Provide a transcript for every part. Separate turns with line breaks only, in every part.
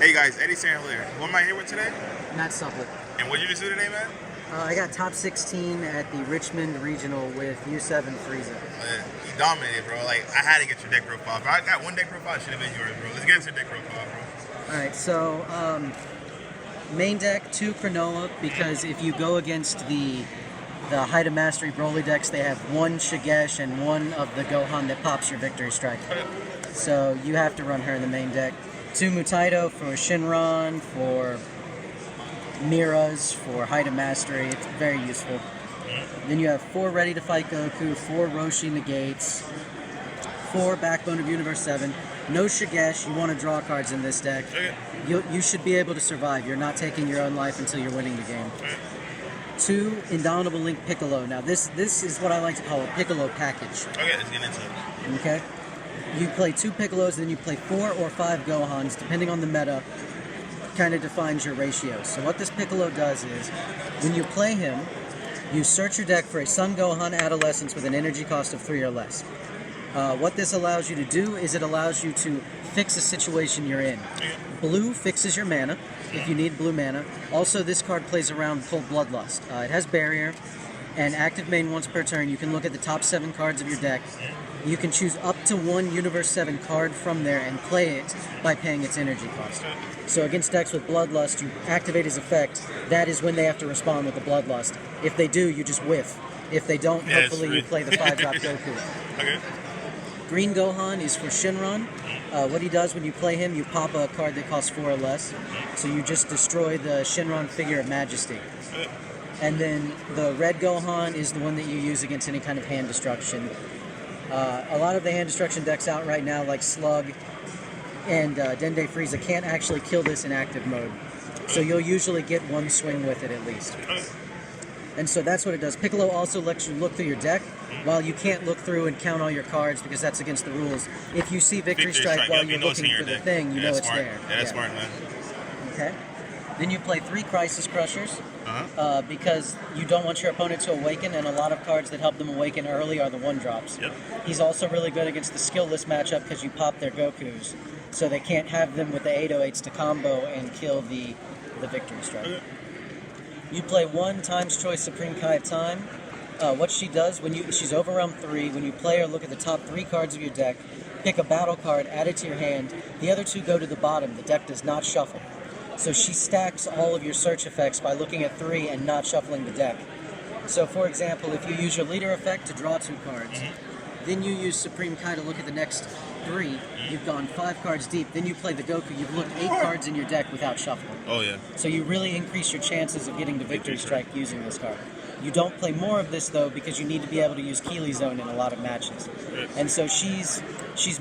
Hey guys, Eddie Sandler here. Who am I here with today?
Matt Sublett.
And what did you just do today, man?
I got top 16 at the Richmond Regional with U7 Frieza.
You dominated, bro. Like, I had to get your deck profile. If I got one deck profile, it should have been yours, bro. Let's get into your deck profile, bro.
Alright, so main deck, 2 Cronoa, because if you go against the Height of Mastery Broly decks, they have 1 Shigesh and 1 of the Gohan that pops your Victory Strike. So you have to run her in the main deck. 2 Mutaito for Shinron, for Miras, for Height of Mastery. It's very useful. Then you have 4 Ready to Fight Goku, 4 Roshi Negates, 4 Backbone of Universe 7. No Shigesh. You want to draw cards in this deck. You should be able to survive. You're not taking your own life until you're winning the game. 2 Indomitable Link Piccolo. Now this is what I like to call a Piccolo package.
Okay, let's get into it.
Okay? You play 2 Piccolos, then you play 4 or 5 Gohans, depending on the meta, kind of defines your ratios. So what this Piccolo does is, when you play him, you search your deck for a Sun Gohan Adolescence with an energy cost of 3 or less. What this allows you to do is it allows you to fix a situation you're in. Blue fixes your mana, if you need blue mana. Also, this card plays around full Bloodlust. It has Barrier, and active main once per turn. You can look at the top 7 cards of your deck. You can choose up to 1 Universe 7 card from there and play it by paying its energy cost. So against decks with Bloodlust, you activate his effect. That is when they have to respond with the Bloodlust. If they do, you just whiff. If they don't, hopefully you play the 5-drop Goku.
Okay.
Green Gohan is for Shinron. What he does when you play him, you pop a card that costs 4 or less. So you just destroy the Shinron Figure of Majesty. And then the red Gohan is the one that you use against any kind of hand destruction. A lot of the hand destruction decks out right now, like Slug and Dende Frieza, can't actually kill this in active mode. So you'll usually get 1 swing with it at least. And so that's what it does. Piccolo also lets you look through your deck. While you can't look through and count all your cards because that's against the rules, if you see Victory Strike while you're looking for the thing, you know it's there.
Yeah, that's smart, man.
Okay. Then you play 3 Crisis Crushers because you don't want your opponent to awaken, and a lot of cards that help them awaken early are the 1-drops.
Yep.
He's also really good against the skillless matchup because you pop their Gokus, so they can't have them with the 808s to combo and kill the Victory Strike.
Okay.
You play 1 Times Choice Supreme Kai of Time. What she does, she's Overwhelm 3, when you play her, look at the top 3 cards of your deck, pick a battle card, add it to your hand, the other 2 go to the bottom, the deck does not shuffle. So she stacks all of your search effects by looking at 3 and not shuffling the deck. So for example, if you use your leader effect to draw 2 cards, then you use Supreme Kai to look at the next 3, you've gone 5 cards deep, then you play the Goku, you've looked 8 cards in your deck without shuffling.
Oh yeah.
So you really increase your chances of getting the Victory Strike using this card. You don't play more of this though because you need to be able to use Keeley Zone in a lot of matches. And so she's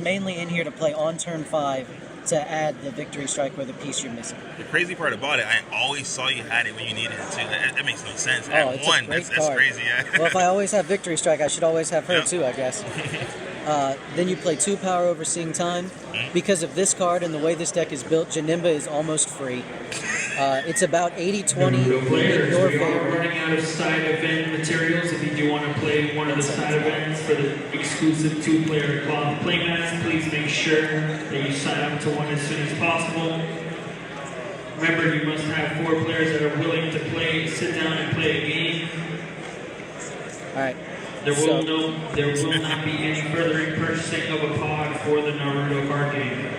mainly in here to play on turn 5 to add the Victory Strike with a piece you're missing.
The crazy part about it, I always saw you had it when you needed it too. That makes no sense.
Oh, it's a great
that's
card.
Crazy, yeah.
Well, if I always have Victory Strike, I should always have her too, I guess. Then you play 2 Power Overseeing Time. Because of this card and the way this deck is built, Janemba is almost free. It's about 80-20 in your
We are
favor.
running out of side event materials. If you do want to play one of the side events for the exclusive 2-player cloth playmats, please make sure that you sign up to one as soon as possible. Remember, you must have 4 players that are willing to sit down and play a game.
Alright.
There will not be any further purchasing of a pod for the Naruto card game.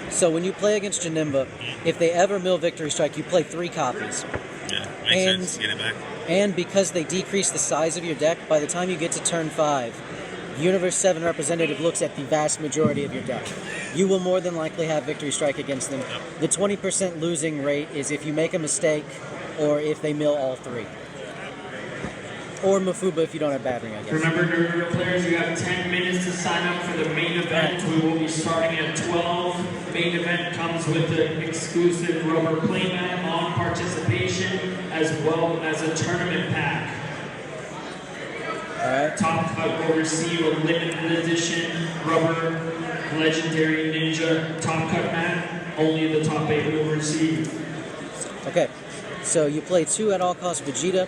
So when you play against Janemba, if they ever mill Victory Strike, you play 3 copies.
Yeah, makes sense. Get it back.
And because they decrease the size of your deck, by the time you get to turn 5, Universe 7 representative looks at the vast majority of your deck. You will more than likely have Victory Strike against them. The 20% losing rate is if you make a mistake or if they mill all 3. Or Mafuba if you don't have battery, I guess.
Remember, Naruto players, you have 10 minutes to sign up for the main event. We will be starting at 12. Main event comes with the exclusive rubber playmat on participation, as well as a tournament pack.
Alright.
Top Cut will receive a limited edition rubber legendary ninja Top Cut mat. Only the top 8 will receive.
Okay. So you play 2 at all costs Vegeta.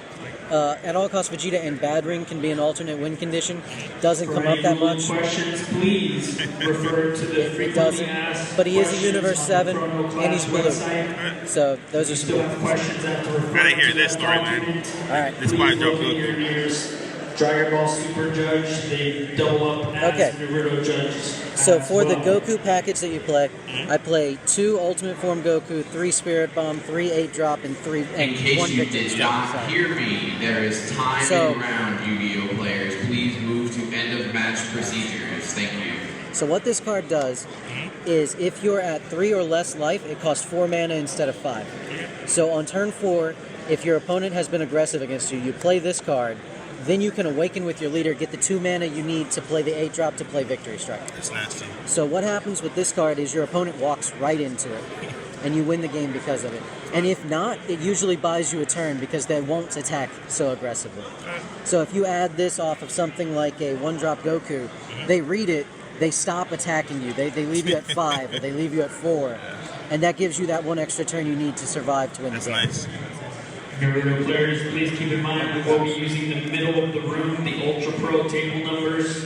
At all costs, Vegeta and Bad Ring can be an alternate win condition. Doesn't come up that much.
Questions, please refer to the
It
frequently
doesn't.
asked
But he is a
questions
Universe
on
7,
the Chrono
and he's
Class
blue.
website.
So those are
You
some
still
good
have
ones.
questions after referring
Gotta hear
to
this
that
story, man.
document.
Alright.
This
Please
part
look
Goku.
at your nearest Dragon Ball Super Judge. They double up as
Okay.
Naruto judges.
So
as
for the
well.
Goku package that you play, I play 2 Ultimate Form Goku, 3 Spirit Bomb, 3 8-drop, and 1
In case you
Victory
did
Strike.
not
So-
hear me, there is time
So-
and round, Yu-Gi-Oh players. Please move to end of match procedures. Thank you.
So what this card does is if you're at 3 or less life, it costs 4 mana instead of 5. So on turn 4, if your opponent has been aggressive against you, you play this card, then you can awaken with your leader, get the 2 mana you need to play the 8-drop to play Victory Strike.
It's nasty.
So what happens with this card is your opponent walks right into it, and you win the game because of it. And if not, it usually buys you a turn because they won't attack so aggressively. So if you add this off of something like a 1-drop Goku, they read it, they stop attacking you. They leave you at 5, or they leave you at 4, and that gives you that 1 extra turn you need to survive to win the
That's
game.
nice.
Naruto players, please keep in mind we will be using the middle of the room, the Ultra Pro table numbers.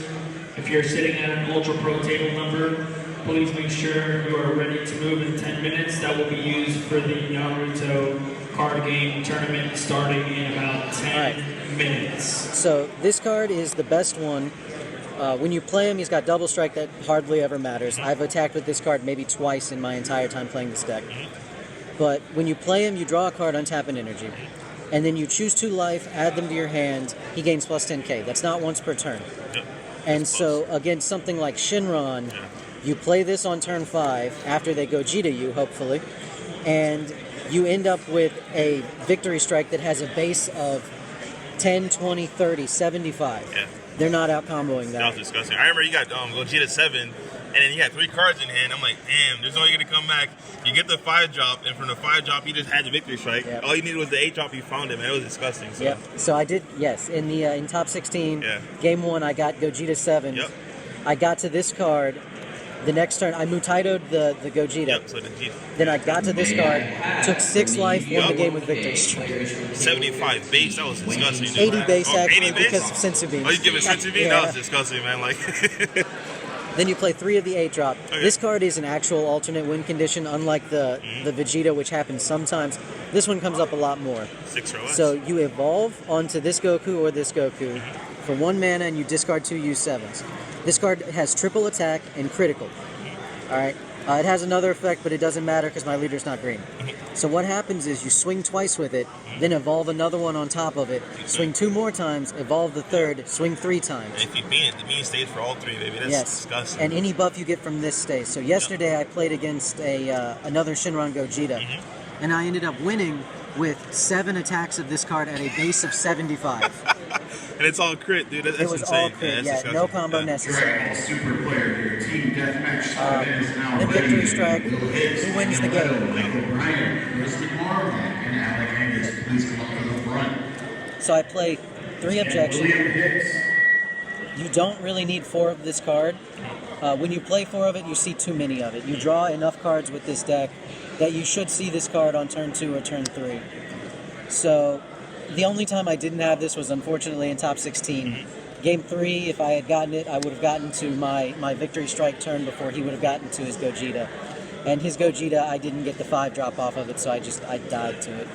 If you're sitting at an Ultra Pro table number, please make sure you are ready to move in 10 minutes. That will be used for the Naruto card game tournament starting in about 10 minutes.
So this card is the best one. When you play him, he's got double strike that hardly ever matters. I've attacked with this card maybe twice in my entire time playing this deck. But when you play him, you draw a card, untap an energy. And then you choose 2 life, add them to your hand, he gains plus 10k. That's not once per turn.
Yep.
And so against something like Shinron, you play this on turn 5, after they Gogeta you, hopefully, and you end up with a Victory Strike that has a base of 10, 20, 30, 75.
Yeah.
They're not out-comboing
That was
that.
disgusting. I remember you got Gogeta 7, and then you had 3 cards in hand. I'm like, damn, there's no way you're going to come back. You get the 5-drop, and from the 5-drop, you just had the Victory Strike.
Yep.
All you needed was the 8-drop, you found it, man. It was disgusting. So.
Yep. So I did, yes, in the in top 16,
Yeah.
game 1, I got Gogeta 7.
Yep.
I got to this card. The next turn, I Mutaido'd the Gogeta.
Yep, so the G
Then I got to this card, took 6 life, won the game with Victory Strike.
75 base, that was disgusting. dude.
80 base,
Oh,
actually,
80 base?
because of Sensu Beans.
Oh, you giving Sensu Beans?
Yeah.
That was disgusting, man. Like,
Then you play 3 of the 8-drop.
Okay.
This card is an actual alternate win condition, unlike the Vegeta, which happens sometimes. This one comes up a lot more.
6 or less.
So you evolve onto this Goku or this Goku for 1 mana, and you discard 2 U7s. This card has triple attack and critical. Alright? It has another effect, but it doesn't matter because my leader's not green. So what happens is you swing twice with it, then evolve another one on top of it, swing 2 more times, evolve the 3rd, swing 3 times.
And if you beat it, the bean stays for all 3, baby. That's
Yes,
disgusting.
and any buff you get from this stays. So yesterday I played against another Shinron Gogeta, and I ended up winning with 7 attacks of this card at a base of 75.
And it's all crit, dude. That's
It was
insane.
all crit,
that's
yeah, no
disgusting.
combo
Yeah.
necessary.
Dragon Ball Super player here. Team Deathmatch is now
The
ready.
Victory Strike,
Will Hicks,
he wins the
Daniel
game.
Michael Bryan, Mystic Marvel, and Alec Angus. Please come up to the front.
So I play 3
And
objections.
William Hicks.
You don't really need 4 of this card. When you play 4 of it, you see too many of it. You draw enough cards with this deck that you should see this card on turn 2 or turn 3. So the only time I didn't have this was unfortunately in top 16. Game 3, if I had gotten it, I would have gotten to my Victory Strike turn before he would have gotten to his Gogeta. And his Gogeta, I didn't get the 5-drop off of it, so I died to it.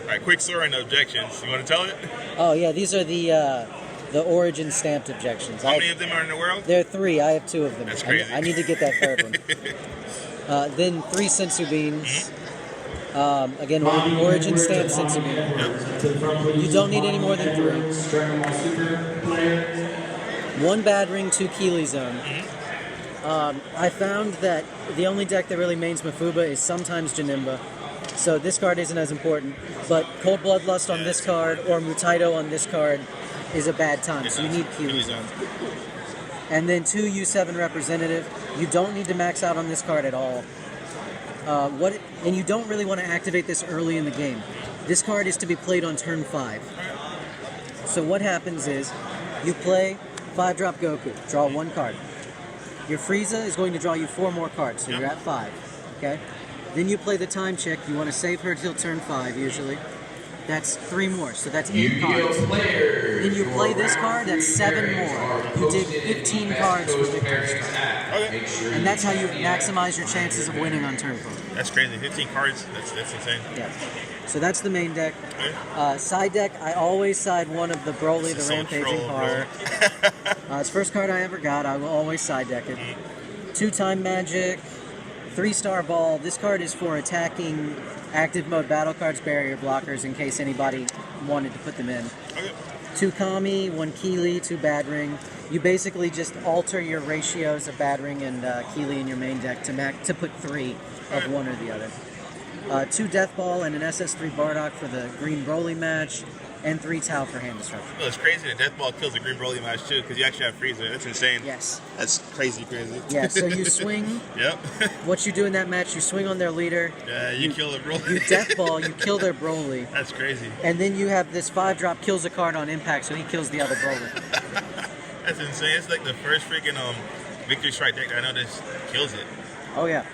All right, quick story on the objections. You want to tell it?
Oh yeah, these are the Origin stamped objections.
How many of them are in the world?
There are 3. I have 2 of them.
That's crazy.
I need to get that 3rd one. Then 3 Sensu Beans. Again, Origin stamped Sensu Bean. You don't need any more than 3.
Dragon Ball Super player.
1 Bad Ring, 2 Keeley Zone. I found that the only deck that really mains Mafuba is sometimes Janemba. So this card isn't as important. But Cold Bloodlust on this card or Mutaido on this card is a bad time. So you need Keeley Zone. And then 2 U7 Representative. You don't need to max out on this card at all. And you don't really want to activate this early in the game. This card is to be played on turn 5. So what happens is, you play 5-drop Goku, draw 1 card. Your Frieza is going to draw you 4 more cards, so you're at 5. Okay? Then you play the time check. You want to save her till turn 5 usually. That's 3 more, so that's 8
Yu-Gi-Oh!
cards.
Players.
Then you play this card, that's 7
pairings
more.
are
You dig
posted
15
in the
cards
best
for
post
Victory
pairings
Strike.
app.
Okay.
Make sure
And that's how you
check the app
maximize your
on
chances of winning on turn 4.
That's crazy. 15 cards. That's insane.
Yeah. So that's the main deck.
Okay.
Side deck, I always side one of the Broly,
This
the
is so
Rampaging
troll,
Horror. It's the first card I ever got. I will always side deck it. 2-time Magic, 3-star Ball. This card is for attacking active mode battle cards, barrier blockers, in case anybody wanted to put them in.
Okay.
2 Kami, 1 Keely, 2 Bad Ring. You basically just alter your ratios of Bad Ring and Keely in your main deck to put 3 of one or the other. 2 Death Ball and an SS3 Bardock for the Green Broly match, and 3 Tau for hand destruction.
Well, it's crazy that Death Ball kills the Green Broly match too, because you actually have Frieza. That's insane.
Yes.
That's crazy.
Yeah, so you swing.
Yep.
What you do in that match, you swing on their leader.
Yeah, you kill the Broly.
You Death Ball, you kill their Broly.
That's crazy.
And then you have this 5-drop kills a card on impact, so he kills the other Broly.
That's insane. It's like the first freaking Victory Strike deck that I know that just kills it.
Oh, yeah.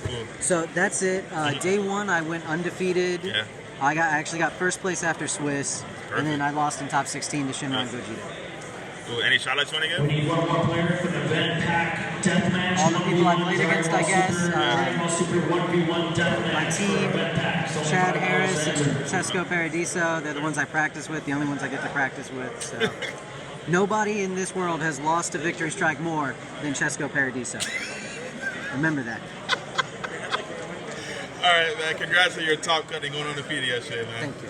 Cool.
So that's it. Day 1, I went undefeated.
Yeah.
I actually got first place after Swiss, and then I lost in top 16 to Shinra and Gogeta.
Cool. Any shoutouts you want to
We
give?
need one more player for the event pack deathmatch.
All the people I played against, I guess.
Dragon Ball Super 1v1 deathmatch.
My team,
for event packs. Only
Chad
$5
Harris and
enter.
Chesco Paradiso, they're the ones I practice with, the only ones I get to practice with. So nobody in this world has lost to Victory Strike more than Chesco Paradiso. Remember that.
All right, man. Congrats on your top cutting going on the undefeated yesterday, man.
Thank you.